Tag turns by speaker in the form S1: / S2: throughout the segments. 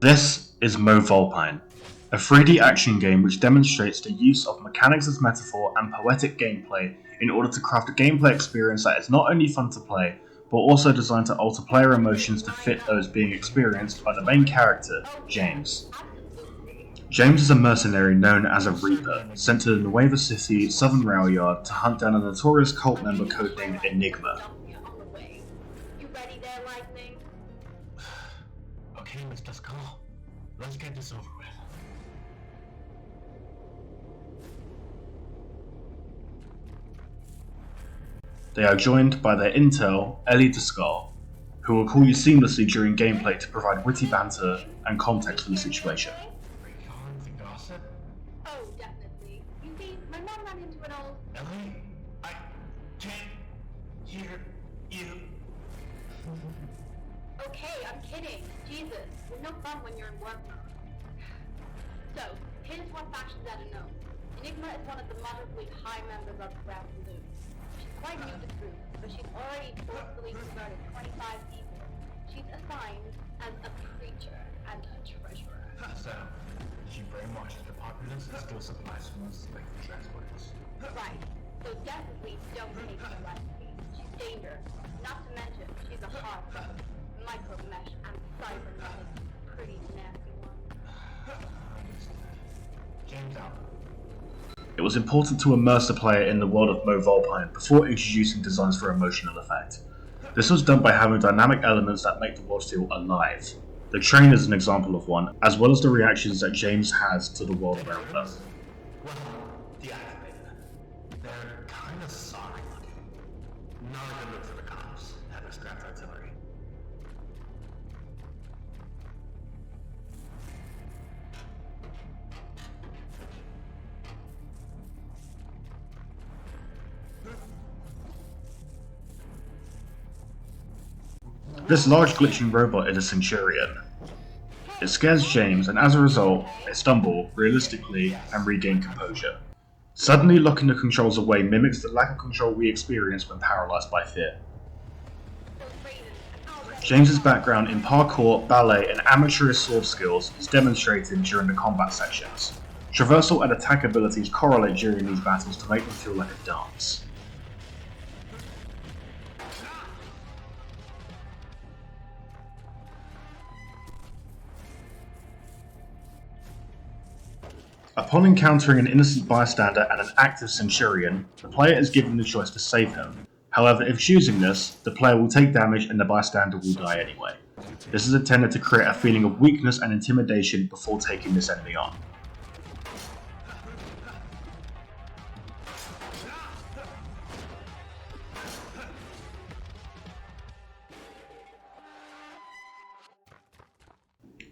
S1: This is Mauve Vulpine, a 3D action game which demonstrates the use of mechanics as metaphor and poetic gameplay in order to craft a gameplay experience that is not only fun to play, but also designed to alter player emotions to fit those being experienced by the main character, James. James is a mercenary known as a Reaper, sent to the Nueva City Southern Rail Yard to hunt down a notorious cult member codenamed Enigma.
S2: Okay, Mr. Skull, let's get this over with.
S1: They are joined by their intel, Ellie the Skull, who will call you seamlessly during gameplay to provide witty banter and context for the situation.
S2: Are you calling the gossip?
S3: Oh, definitely. You see, my mom ran into an old...
S2: Ellie, I can't hear you.
S3: Okay, I'm kidding. Jesus, it's no fun when you're in work mode. So, here's what factions that are known. Enigma is one of the moderately high members of the Ground Saloon. She's quite new to the group, but she's already forcefully converted 25 people. She's assigned as a preacher and a treasurer.
S2: So, she brainwashes the populace and still supplies funds like the transporters.
S3: Right. So definitely don't take her recipe. She's dangerous. Not to mention, she's a hard one. Micro mesh and cybernetic. Pretty nasty one.
S2: James out.
S1: It was important to immerse the player in the world of Mauve Vulpine before introducing designs for emotional effect. This was done by having dynamic elements that make the world feel alive. The train is an example of one, as well as the reactions that James has to the world around them.
S2: Well, deactivated. They're kind of sorry looking. Not a good look for the cops, having scrapped artillery.
S1: This large glitching robot is a Centurion. It scares James, and as a result, they stumble, realistically, and regain composure. Suddenly locking the controls away mimics the lack of control we experience when paralyzed by fear. James's background in parkour, ballet, and amateurish sword skills is demonstrated during the combat sections. Traversal and attack abilities correlate during these battles to make them feel like a dance. Upon encountering an innocent bystander and an active Centurion, the player is given the choice to save him. However, if choosing this, the player will take damage and the bystander will die anyway. This is intended to create a feeling of weakness and intimidation before taking this enemy on.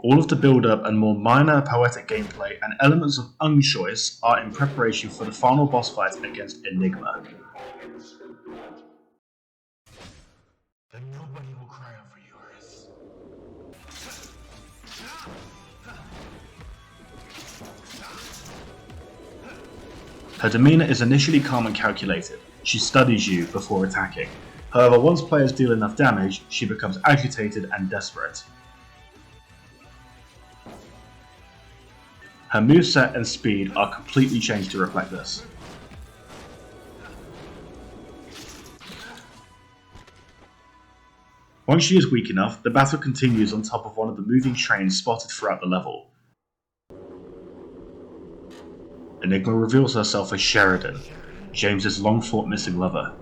S1: All of the build-up and more minor poetic gameplay and elements of unchoice are in preparation for the final boss fight against Enigma.
S2: Then nobody will cry out for you, Eris.
S1: Her demeanor is initially calm and calculated. She studies you before attacking. However, once players deal enough damage, she becomes agitated and desperate. Her moveset and speed are completely changed to reflect this. Once she is weak enough, the battle continues on top of one of the moving trains spotted throughout the level. Enigma reveals herself as Sheridan, James's long-thought missing lover.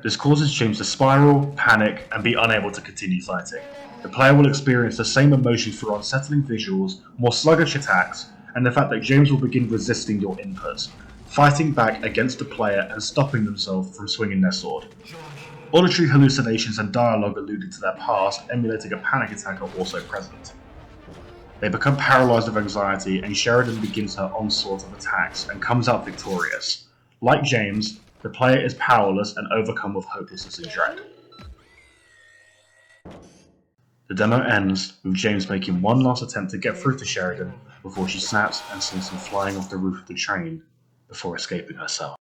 S1: This causes James to spiral, panic, and be unable to continue fighting. The player will experience the same emotion through unsettling visuals, more sluggish attacks, and the fact that James will begin resisting your inputs, fighting back against the player and stopping themselves from swinging their sword. Auditory hallucinations and dialogue alluding to their past, emulating a panic attack, are also present. They become paralyzed with anxiety, and Sheridan begins her onslaught of attacks and comes out victorious. Like James, the player is powerless and overcome with hopelessness and dread. The demo ends with James making one last attempt to get through to Sheridan before she snaps and sends him flying off the roof of the train before escaping herself.